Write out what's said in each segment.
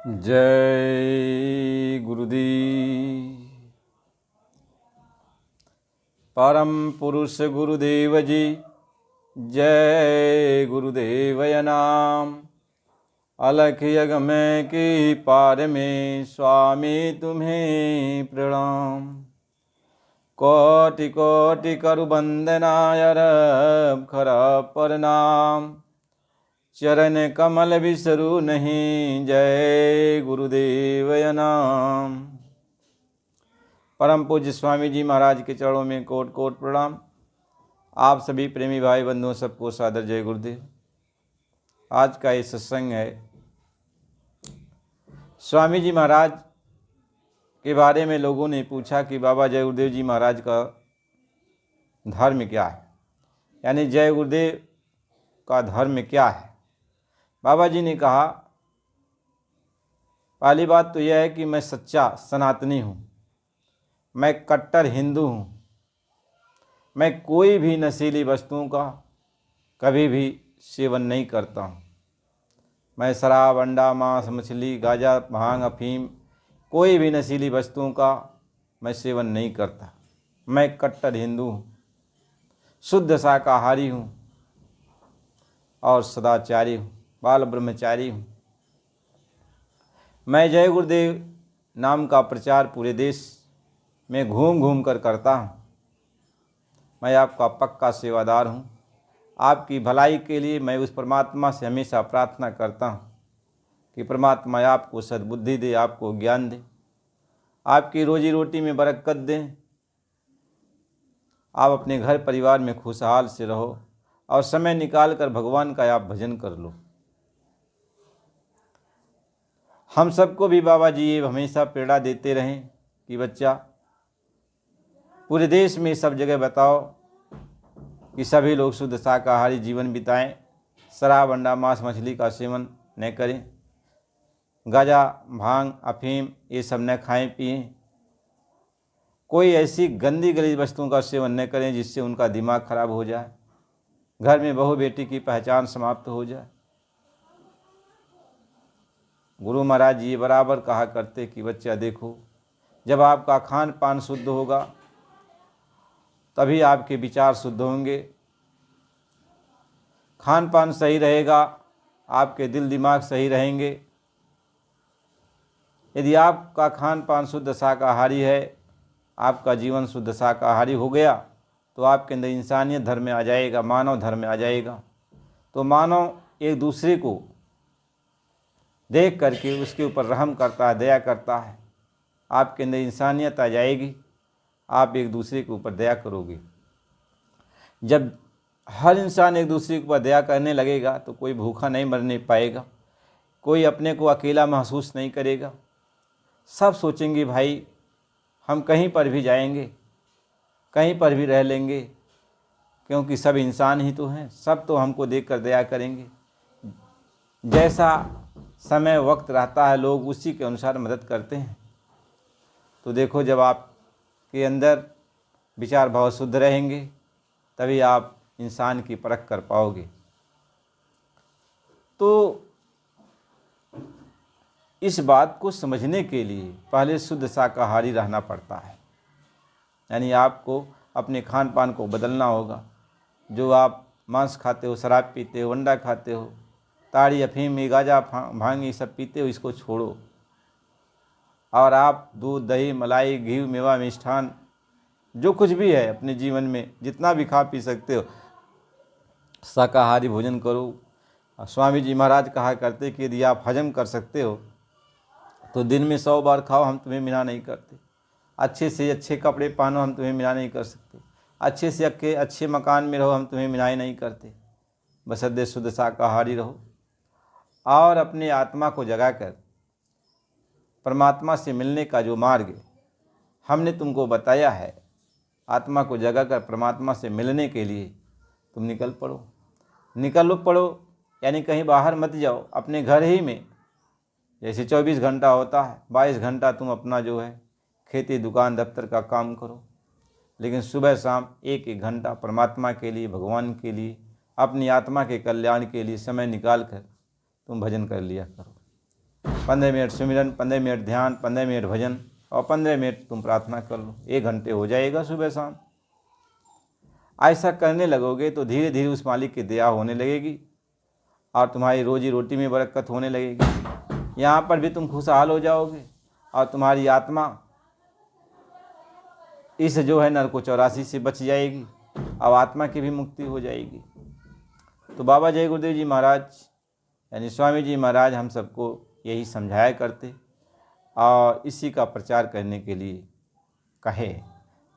जय गुरुदेव। परम पुरुष गुरुदेव जी, जय गुरुदेवय नाम। अलख यग में की पार में स्वामी तुम्हें प्रणाम। कोटि कोटि करु बंदनाय रब खर प्रणाम। चरण कमल बिसरू नहीं, जय गुरुदेवय नाम। परम पूज्य स्वामी जी महाराज के चरणों में कोट कोट प्रणाम। आप सभी प्रेमी भाई बंधुओं सबको सादर जय गुरुदेव। आज का ये सत्संग है स्वामी जी महाराज के बारे में। लोगों ने पूछा कि बाबा जय गुरुदेव जी महाराज का धर्म क्या है, यानी जय गुरुदेव का धर्म क्या है। बाबा जी ने कहा, पहली बात तो यह है कि मैं सच्चा सनातनी हूँ, मैं कट्टर हिंदू हूँ। मैं कोई भी नशीली वस्तुओं का कभी भी सेवन नहीं करता हूँ। मैं शराब, अंडा, मांस, मछली, गांजा, भांग, अफीम, कोई भी नशीली वस्तुओं का मैं सेवन नहीं करता। मैं कट्टर हिंदू हूँ, शुद्ध शाकाहारी हूँ और सदाचारी हूँ, बाल ब्रह्मचारी हूँ। मैं जय गुरुदेव नाम का प्रचार पूरे देश में घूम घूम कर करता हूँ। मैं आपका पक्का सेवादार हूँ। आपकी भलाई के लिए मैं उस परमात्मा से हमेशा प्रार्थना करता हूँ कि परमात्मा आपको सद्बुद्धि दे, आपको ज्ञान दे, आपकी रोजी रोटी में बरकत दे, आप अपने घर परिवार में खुशहाल से रहो और समय निकाल कर भगवान का आप भजन कर लो। हम सबको भी बाबा जी ये हमेशा प्रेरणा देते रहें कि बच्चा, पूरे देश में सब जगह बताओ कि सभी लोग शुद्ध शाकाहारी जीवन बिताएं, शराब, अंडा, मांस, मछली का सेवन न करें, गांजा, भांग, अफीम ये सब न खाएं पिएं, कोई ऐसी गंदी गलीज वस्तुओं का सेवन न करें जिससे उनका दिमाग खराब हो जाए, घर में बहू बेटी की पहचान समाप्त हो जाए। गुरु महाराज जी बराबर कहा करते कि बच्चा देखो, जब आपका खान पान शुद्ध होगा तभी आपके विचार शुद्ध होंगे। खान पान सही रहेगा, आपके दिल दिमाग सही रहेंगे। यदि आपका खान पान शुद्ध शाकाहारी है, आपका जीवन शुद्ध शाकाहारी हो गया, तो आपके अंदर इंसानियत धर्म में आ जाएगा, मानव धर्म में आ जाएगा। तो मानव एक दूसरे को देख करके उसके ऊपर रहम करता है, दया करता है। आपके अंदर इंसानियत आ जाएगी, आप एक दूसरे के ऊपर दया करोगे। जब हर इंसान एक दूसरे के ऊपर दया करने लगेगा तो कोई भूखा नहीं मरने पाएगा, कोई अपने को अकेला महसूस नहीं करेगा। सब सोचेंगे भाई हम कहीं पर भी जाएंगे, कहीं पर भी रह लेंगे, क्योंकि सब इंसान ही तो हैं, सब तो हमको देखकर दया करेंगे। जैसा समय वक्त रहता है लोग उसी के अनुसार मदद करते हैं। तो देखो, जब आपके अंदर विचार भाव शुद्ध रहेंगे तभी आप इंसान की परख कर पाओगे। तो इस बात को समझने के लिए पहले शुद्ध शाकाहारी रहना पड़ता है, यानी आपको अपने खान पान को बदलना होगा। जो आप मांस खाते हो, शराब पीते हो, अंडा खाते हो, ताड़ी, अफीम, गांजा, भांग ये सब पीते हो, इसको छोड़ो। और आप दूध, दही, मलाई, घी, मेवा, मिष्ठान जो कुछ भी है अपने जीवन में जितना भी खा पी सकते हो, शाकाहारी भोजन करो। स्वामी जी महाराज कहा करते कि यदि आप हजम कर सकते हो तो दिन में 100 बार खाओ, हम तुम्हें मना नहीं करते। अच्छे से अच्छे कपड़े पहनो, हम तुम्हें मना नहीं कर सकते। अच्छे से अच्छे मकान में रहो, हम तुम्हें मना नहीं करते। बशर्ते शुद्ध शाकाहारी रहो और अपने आत्मा को जगाकर परमात्मा से मिलने का जो मार्ग हमने तुमको बताया है, आत्मा को जगाकर परमात्मा से मिलने के लिए तुम निकल पड़ो। यानी कहीं बाहर मत जाओ, अपने घर ही में जैसे 24 घंटा होता है, 22 घंटा तुम अपना जो है खेती, दुकान, दफ्तर का काम करो, लेकिन सुबह शाम एक एक घंटा परमात्मा के लिए, भगवान के लिए, अपनी आत्मा के कल्याण के लिए समय निकाल कर तुम भजन कर लिया करो। 15 मिनट सुमिरन, 15 मिनट ध्यान, 15 मिनट भजन और 15 मिनट तुम प्रार्थना कर लो। 1 घंटे हो जाएगा सुबह शाम। ऐसा करने लगोगे तो धीरे धीरे उस मालिक की दया होने लगेगी और तुम्हारी रोजी रोटी में बरकत होने लगेगी। यहाँ पर भी तुम खुशहाल हो जाओगे और तुम्हारी आत्मा इस जो है नरक 84 से बच जाएगी। अब आत्मा की भी मुक्ति हो जाएगी। तो बाबा जय गुरुदेव जी महाराज यानी स्वामी जी महाराज हम सबको यही समझाया करते और इसी का प्रचार करने के लिए कहे।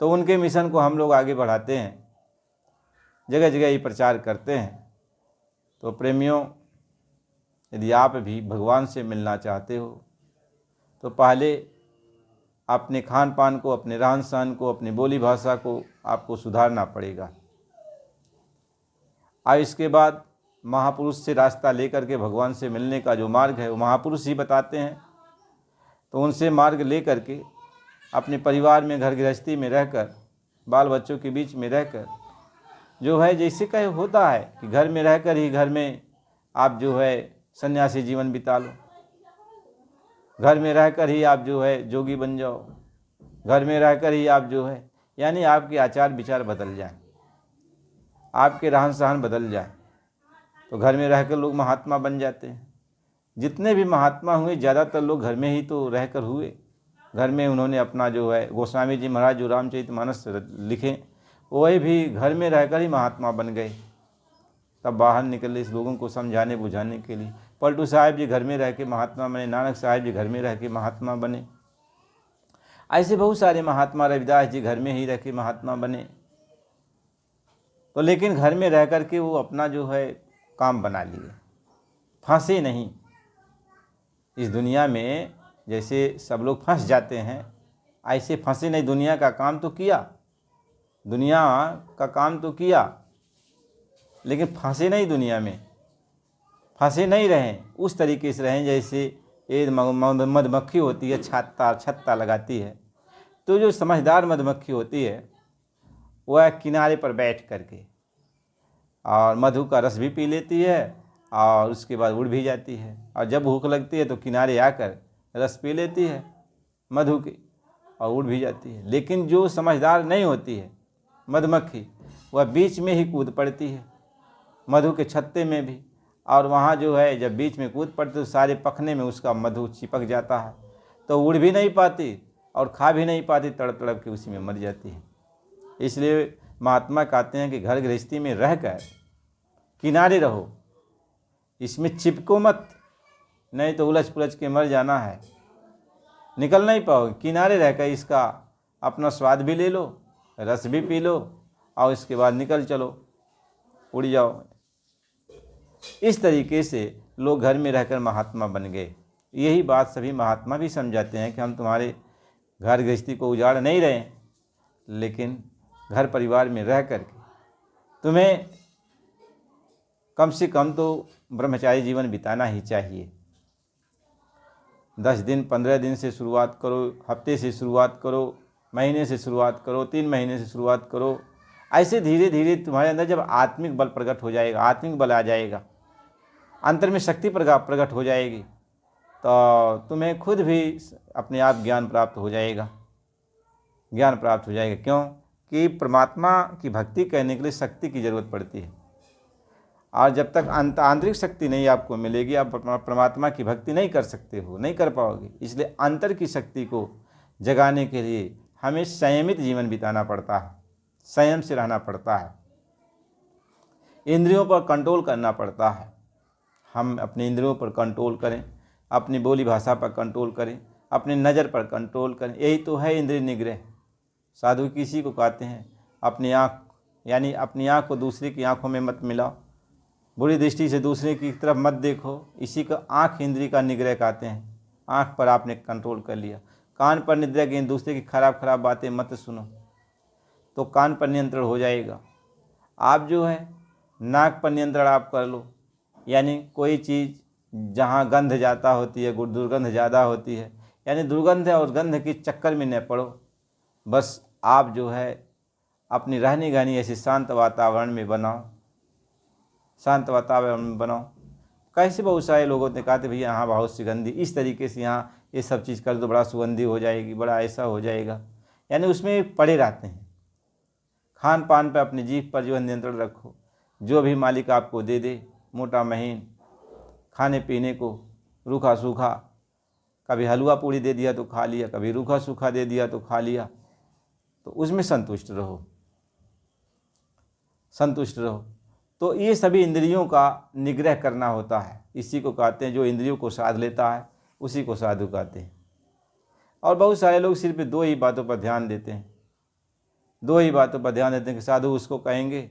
तो उनके मिशन को हम लोग आगे बढ़ाते हैं, जगह जगह ये प्रचार करते हैं। तो प्रेमियों, यदि आप भी भगवान से मिलना चाहते हो तो पहले अपने खान पान को, अपने रहन सहन को, अपनी बोली भाषा को आपको सुधारना पड़ेगा। और इसके बाद महापुरुष से रास्ता लेकर के भगवान से मिलने का जो मार्ग है वो महापुरुष ही बताते हैं। तो उनसे मार्ग ले करके अपने परिवार में, घर गृहस्थी में रहकर, बाल बच्चों के बीच में रहकर जो है, जैसे कहे होता है कि घर में रहकर ही घर में आप जो है सन्यासी जीवन बिता लो, घर में रहकर ही आप जो है जोगी बन जाओ, घर में रहकर ही आप जो है यानी आपके आचार विचार बदल जाए, आपके रहन सहन बदल जाए, तो घर में रहकर लोग महात्मा बन जाते हैं। जितने भी महात्मा हुए ज़्यादातर लोग घर में ही तो रहकर हुए। घर में उन्होंने अपना जो है गोस्वामी जी महाराज जो रामचरितमानस लिखे वही भी घर में रहकर ही महात्मा बन गए। तब बाहर निकले इस लोगों को समझाने बुझाने के लिए। पलटू साहब जी घर में रह के महात्मा बने, नानक साहब जी घर में रह के महात्मा बने, ऐसे बहुत सारे महात्मा, रविदास जी घर में ही रह के महात्मा बने। तो लेकिन घर में रह कर के वो अपना जो है काम बना लिए, फंसे नहीं। इस दुनिया में जैसे सब लोग फंस जाते हैं ऐसे फंसे नहीं। दुनिया का काम तो किया, दुनिया का काम तो किया, लेकिन फंसे नहीं। दुनिया में फंसे नहीं रहें, उस तरीके से रहें जैसे ये मधुमक्खी होती है, छत्ता लगाती है। तो जो समझदार मधुमक्खी होती है वह किनारे पर बैठ करके और मधु का रस भी पी लेती है और उसके बाद उड़ भी जाती है, और जब भूख लगती है तो किनारे आकर रस पी लेती है मधु के और उड़ भी जाती है। लेकिन जो समझदार नहीं होती है मधुमक्खी, वह बीच में ही कूद पड़ती है मधु के छत्ते में भी, और वहाँ जो है जब बीच में कूद पड़ती तो सारे पखने में उसका मधु चिपक जाता है, तो उड़ भी नहीं पाती और खा भी नहीं पाती, तड़प तड़प के उसी में मर जाती है। इसलिए महात्मा कहते हैं कि घर गृहस्थी में रहकर किनारे रहो, इसमें चिपको मत, नहीं तो उलझ पुलझ के मर जाना है, निकल नहीं पाओगे। किनारे रहकर इसका अपना स्वाद भी ले लो, रस भी पी लो और इसके बाद निकल चलो, उड़ जाओ। इस तरीके से लोग घर में रहकर महात्मा बन गए। यही बात सभी महात्मा भी समझाते हैं कि हम तुम्हारे घर गृहस्थी को उजाड़ नहीं रहे, लेकिन घर परिवार में रह करके तुम्हें कम से कम तो ब्रह्मचारी जीवन बिताना ही चाहिए। 10 दिन 15 दिन से शुरुआत करो, हफ्ते से शुरुआत करो, महीने से शुरुआत करो, 3 महीने से शुरुआत करो। ऐसे धीरे धीरे तुम्हारे अंदर जब आत्मिक बल प्रकट हो जाएगा, आत्मिक बल आ जाएगा, अंतर में शक्ति प्रकट हो जाएगी, तो तुम्हें खुद भी अपने आप ज्ञान प्राप्त हो जाएगा, ज्ञान प्राप्त हो जाएगा। क्यों कि परमात्मा की भक्ति करने के लिए शक्ति की ज़रूरत पड़ती है, और जब तक आंतरिक शक्ति नहीं आपको मिलेगी आप परमात्मा की भक्ति नहीं कर सकते हो, नहीं कर पाओगे। इसलिए अंतर की शक्ति को जगाने के लिए हमें संयमित जीवन बिताना पड़ता है, संयम से रहना पड़ता है, इंद्रियों पर कंट्रोल करना पड़ता है। हम अपने इंद्रियों पर कंट्रोल करें, अपनी बोली भाषा पर कंट्रोल करें, अपनी नज़र पर कंट्रोल करें, यही तो है इंद्रिय निग्रह। साधु किसी को कहते हैं अपनी आँख, यानी अपनी आँख को दूसरे की आँखों में मत मिलाओ, बुरी दृष्टि से दूसरे की तरफ मत देखो, इसी को आँख इंद्रिय का निग्रह कहते हैं। आँख पर आपने कंट्रोल कर लिया। कान पर निग्रह की, दूसरे की खराब बातें मत सुनो, तो कान पर नियंत्रण हो जाएगा। आप जो है नाक पर नियंत्रण आप कर लो, यानी कोई चीज़ जहाँ गंध ज़्यादा होती है, दुर्गंध ज़्यादा होती है, यानी दुर्गंध और गंध के चक्कर में न पड़ो। बस आप जो है अपनी रहनी गहनी ऐसी शांत वातावरण में बनाओ, शांत वातावरण में बनाओ, कैसे बहुत सारे लोगों ने कहा था भैया यहाँ बहुत सुगंधी, इस तरीके से यहाँ ये सब चीज़ कर दो, बड़ा सुगंधी हो जाएगी, बड़ा ऐसा हो जाएगा। यानी उसमें पड़े रहते हैं। खान पान पर अपनी जीभ पर जो है नियंत्रण रखो। जो भी मालिक आपको दे दे, मोटा महीन खाने पीने को, रूखा सूखा, कभी हलवा पूड़ी दे दिया तो खा लिया, कभी रूखा सूखा दे दिया तो खा लिया, तो उसमें संतुष्ट रहो, संतुष्ट रहो। तो ये सभी इंद्रियों का निग्रह करना होता है। इसी को कहते हैं, जो इंद्रियों को साध लेता है उसी को साधु कहते हैं। और बहुत सारे लोग सिर्फ दो ही बातों पर ध्यान देते हैं, दो ही बातों पर ध्यान देते हैं कि साधु उसको कहेंगे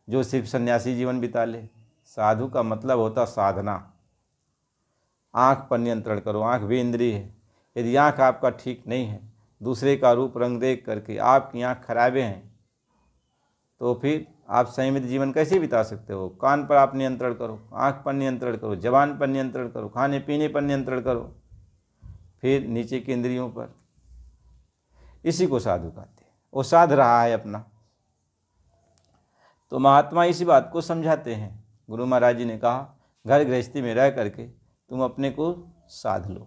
जो सिर्फ सन्यासी जीवन बिता ले। साधु का मतलब होता साधना। आँख पर नियंत्रण करो। आँख भी इंद्रिय है। यदि आँख आपका ठीक नहीं है, दूसरे का रूप रंग देख करके आपकी आँख खराबे हैं, तो फिर आप संयमित जीवन कैसे बिता सकते हो। कान पर आप नियंत्रण करो, आँख पर नियंत्रण करो, जबान पर नियंत्रण करो, खाने पीने पर नियंत्रण करो, फिर नीचे की इंद्रियों पर। इसी को साधु कहते हैं। वो साध रहा है अपना। तो महात्मा इसी बात को समझाते हैं। गुरु महाराज जी ने कहा, घर गृहस्थी में रह करके तुम अपने को साध लो,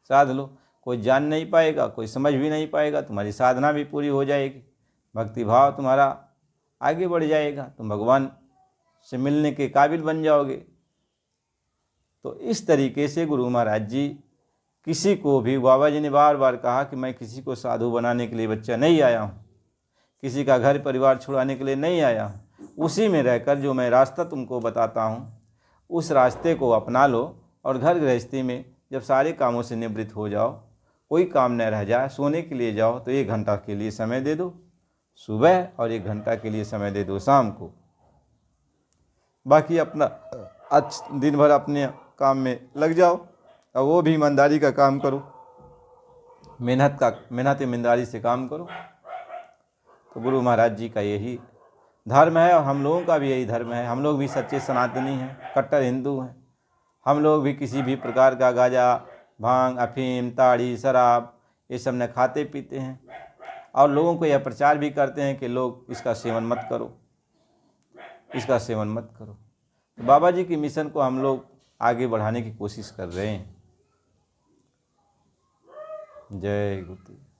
साध लो। कोई जान नहीं पाएगा, कोई समझ भी नहीं पाएगा, तुम्हारी साधना भी पूरी हो जाएगी, भक्ति भाव तुम्हारा आगे बढ़ जाएगा, तुम भगवान से मिलने के काबिल बन जाओगे। तो इस तरीके से गुरु महाराज जी किसी को भी, बाबा जी ने बार बार कहा कि मैं किसी को साधु बनाने के लिए बच्चा नहीं आया हूँ, किसी का घर परिवार छुड़ाने के लिए नहीं आया हूँ। उसी में रहकर जो मैं रास्ता तुमको बताता हूँ, उस रास्ते को अपना लो। और घर गृहस्थी में जब सारे कामों से निवृत्त हो जाओ, कोई काम न रह जाए, सोने के लिए जाओ तो 1 घंटा के लिए समय दे दो सुबह, और 1 घंटा के लिए समय दे दो शाम को। बाकी अपना दिन भर अपने काम में लग जाओ, और वो भी ईमानदारी का काम करो, मेहनत ईमानदारी से काम करो। तो गुरु महाराज जी का यही धर्म है, और हम लोगों का भी यही धर्म है। हम लोग भी सच्चे सनातनी हैं, कट्टर हिंदू हैं। हम लोग भी किसी भी प्रकार का गांजा, भांग, अफीम, ताड़ी, शराब ये सब न खाते पीते हैं, और लोगों को यह प्रचार भी करते हैं कि लोग इसका सेवन मत करो, इसका सेवन मत करो। तो बाबा जी की मिशन को हम लोग आगे बढ़ाने की कोशिश कर रहे हैं। जय गुरुदेव।